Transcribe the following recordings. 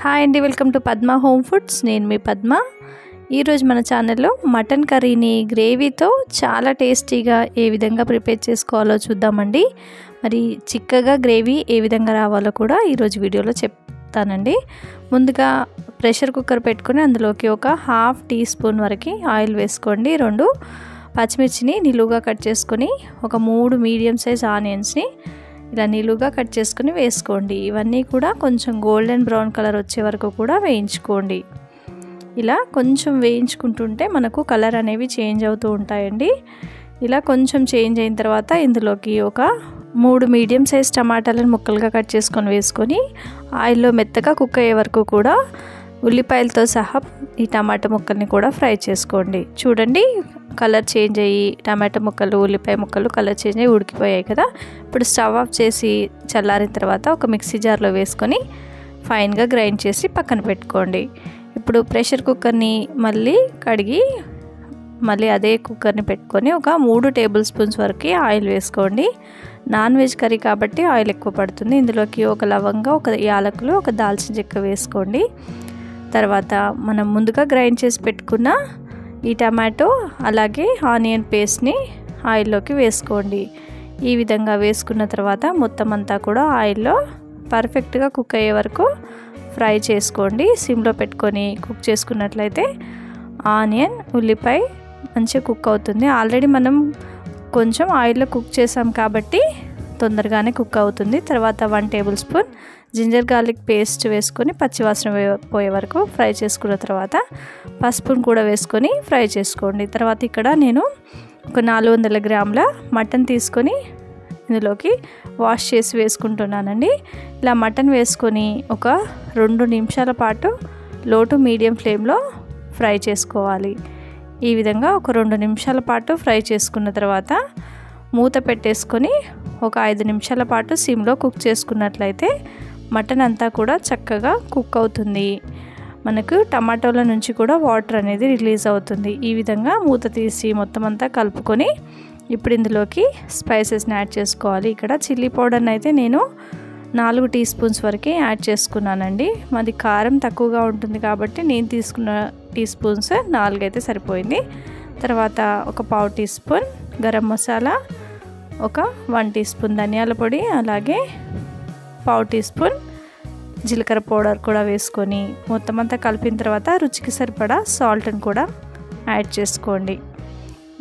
Hi అండి, welcome to Padma home foods. నేను మీ పద్మ. ఈరోజు మన ఛానల్లో మటన్ కర్రీని గ్రేవీతో చాలా టేస్టీగా ఏ విధంగా ప్రిపేర్ చేసుకోవాలో చూద్దామండి. మరి చిక్కగా గ్రేవీ ఏ విధంగా రావాలో కూడా ఈరోజు వీడియోలో చెప్తానండి. ముందుగా ప్రెషర్ కుక్కర్ పెట్టుకొని అందులోకి ఒక హాఫ్ టీ స్పూన్ వరకు ఆయిల్ వేసుకోండి. 2 పచ్చిమిర్చిని నిలువుగా కట్ చేసుకొని, ఒక 3 మీడియం సైజ్ ఆనియన్స్ని ఇలా నిలువుగా కట్ చేసుకుని వేసుకోండి. ఇవన్నీ కూడా కొంచెం గోల్డెన్ బ్రౌన్ కలర్ వచ్చే వరకు కూడా వేయించుకోండి. ఇలా కొంచెం వేయించుకుంటుంటే మనకు కలర్ అనేవి చేంజ్ అవుతూ ఉంటాయండి. ఇలా కొంచెం చేంజ్ అయిన తర్వాత ఇందులోకి ఒక 3 మీడియం సైజ్ టమాటాలను ముక్కలుగా కట్ చేసుకొని వేసుకొని ఆయిల్లో మెత్తగా కుక్ అయ్యే వరకు కూడా ఉల్లిపాయలతో సహా ఈ టమాటా ముక్కల్ని కూడా ఫ్రై చేసుకోండి. చూడండి, కలర్ చేంజ్ అయ్యి టమాటా ముక్కలు, ఉల్లిపాయ ముక్కలు కలర్ చేంజ్ అయ్యి ఉడికిపోయాయి కదా. ఇప్పుడు స్టవ్ ఆఫ్ చేసి చల్లారిన తర్వాత ఒక మిక్సీ జార్లో వేసుకొని ఫైన్గా గ్రైండ్ చేసి పక్కన పెట్టుకోండి. ఇప్పుడు ప్రెషర్ కుక్కర్ని మళ్ళీ కడిగి మళ్ళీ అదే కుక్కర్ని పెట్టుకొని ఒక 3 టేబుల్ స్పూన్స్ వరకు ఆయిల్ వేసుకోండి. నాన్ వెజ్ కర్రీ కాబట్టి ఆయిల్ ఎక్కువ పడుతుంది. ఇందులోకి ఒక లవంగా, ఒక యాలకులు, ఒక దాల్చిన చెక్క వేసుకోండి. తర్వాత మనం ముందుగా గ్రైండ్ చేసి పెట్టుకున్న ఈ టమాటో అలాగే ఆనియన్ పేస్ట్ని ఆయిల్లోకి వేసుకోండి. ఈ విధంగా వేసుకున్న తర్వాత మొత్తం అంతా కూడా ఆయిల్లో పర్ఫెక్ట్గా కుక్ అయ్యే వరకు ఫ్రై చేసుకోండి. సిమ్లో పెట్టుకొని కుక్ చేసుకున్నట్లయితే ఆనియన్, ఉల్లిపాయ మంచిగా కుక్ అవుతుంది. ఆల్రెడీ మనం కొంచెం ఆయిల్లో కుక్ చేసాం కాబట్టి తొందరగానే కుక్ అవుతుంది. తర్వాత 1 tablespoon ginger garlic paste వేసుకొని పచ్చివాసన పోయే వరకు ఫ్రై చేసుకున్న తర్వాత పసుపును కూడా వేసుకొని ఫ్రై చేసుకోండి. తర్వాత ఇక్కడ నేను ఒక 400 గ్రాముల మటన్ తీసుకొని ఇందులోకి వాష్ చేసి వేసుకుంటున్నానండి. ఇలా మటన్ వేసుకొని ఒక 2 నిమిషాల పాటు లో టు మీడియం ఫ్లేమ్లో ఫ్రై చేసుకోవాలి. ఈ విధంగా ఒక 2 నిమిషాల పాటు ఫ్రై చేసుకున్న తర్వాత మూత పెట్టేసుకొని ఒక 5 నిమిషాల పాటు సిమ్లో కుక్ చేసుకున్నట్లయితే మటన్ అంతా కూడా చక్కగా కుక్ అవుతుంది. మనకు టమాటోల నుంచి కూడా వాటర్ అనేది రిలీజ్ అవుతుంది. ఈ విధంగా మూత తీసి మొత్తం అంతా కలుపుకొని ఇప్పుడు ఇందులోకి స్పైసెస్ని యాడ్ చేసుకోవాలి. ఇక్కడ చిల్లీ పౌడర్ని అయితే నేను 4 టీ స్పూన్స్ వరకు యాడ్ చేసుకున్నానండి. మాది కారం తక్కువగా ఉంటుంది కాబట్టి నేను తీసుకున్న టీ స్పూన్స్ 4 అయితే సరిపోయింది. తర్వాత ఒక పావు టీ స్పూన్ గరం మసాలా, ఒక 1 టీ స్పూన్ ధనియాల పొడి, అలాగే పావు టీ స్పూన్ జీలకర్ర పౌడర్ కూడా వేసుకొని మొత్తం అంతా కలిపిన తర్వాత రుచికి సరిపడా సాల్ట్ని కూడా యాడ్ చేసుకోండి.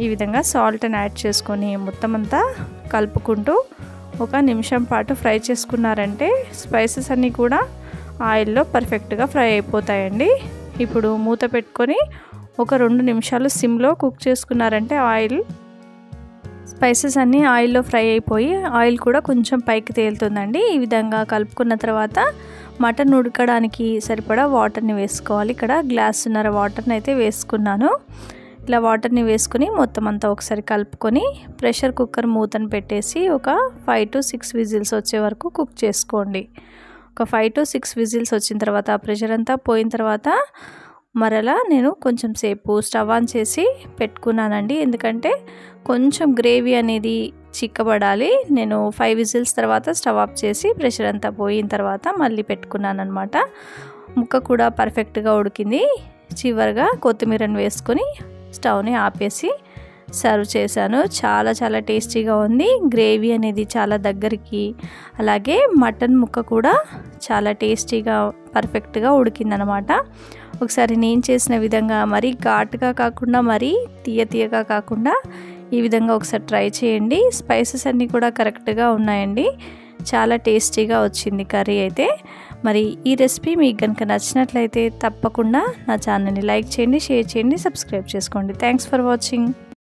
ఈ విధంగా సాల్ట్ని యాడ్ చేసుకొని మొత్తం అంతా కలుపుకుంటూ ఒక నిమిషం పాటు ఫ్రై చేసుకున్నారంటే స్పైసెస్ అన్నీ కూడా ఆయిల్లో పర్ఫెక్ట్గా ఫ్రై అయిపోతాయండి. ఇప్పుడు మూత పెట్టుకొని ఒక 2 నిమిషాలు సిమ్లో కుక్ చేసుకున్నారంటే స్పైసెస్ అన్నీ ఆయిల్లో ఫ్రై అయిపోయి ఆయిల్ కూడా కొంచెం పైకి తేలుతుందండి. ఈ విధంగా కలుపుకున్న తర్వాత మటన్ ఉడకడానికి సరిపడా వాటర్ని వేసుకోవాలి. ఇక్కడ గ్లాసున్నర వాటర్ని అయితే వేసుకున్నాను. ఇలా వాటర్ని వేసుకొని మొత్తం అంతా ఒకసారి కలుపుకొని ప్రెషర్ కుక్కర్ మూతను పెట్టేసి ఒక 5 to 6 విజిల్స్ వచ్చే వరకు కుక్ చేసుకోండి. ఒక 5 to 6 విజిల్స్ వచ్చిన తర్వాత ప్రెషర్ అంతా పోయిన తర్వాత మరలా నేను కొంచెం సేపు స్టవ్ ఆన్ చేసి పెట్టుకున్నానండి. ఎందుకంటే కొంచెం గ్రేవీ అనేది చిక్కబడాలి. నేను 5 విజిల్స్ తర్వాత స్టవ్ ఆఫ్ చేసి ప్రెషర్ అంతా పోయిన తర్వాత మళ్ళీ పెట్టుకున్నాను అనమాట. ముక్క కూడా పర్ఫెక్ట్గా ఉడికింది. చివరిగా కొత్తిమీరని వేసుకొని స్టవ్ని ఆపేసి సర్వ్ చేశాను. చాలా చాలా టేస్టీగా ఉంది. గ్రేవీ అనేది చాలా దగ్గరికి, అలాగే మటన్ ముక్క కూడా చాలా టేస్టీగా పర్ఫెక్ట్గా ఉడికిందనమాట. ఒకసారి నేను చేసిన విధంగా మరీ ఘాటుగా కాకుండా మరీ తీయగా కాకుండా ఈ విధంగా ఒకసారి ట్రై చేయండి. స్పైసెస్ అన్నీ కూడా కరెక్ట్గా ఉన్నాయండి. చాలా టేస్టీగా వచ్చింది కర్రీ అయితే. మరి ఈ రెసిపీ మీకు కనుక నచ్చినట్లయితే తప్పకుండా నా ఛానల్ని లైక్ చేయండి, షేర్ చేయండి, సబ్స్క్రైబ్ చేసుకోండి. Thanks for watching.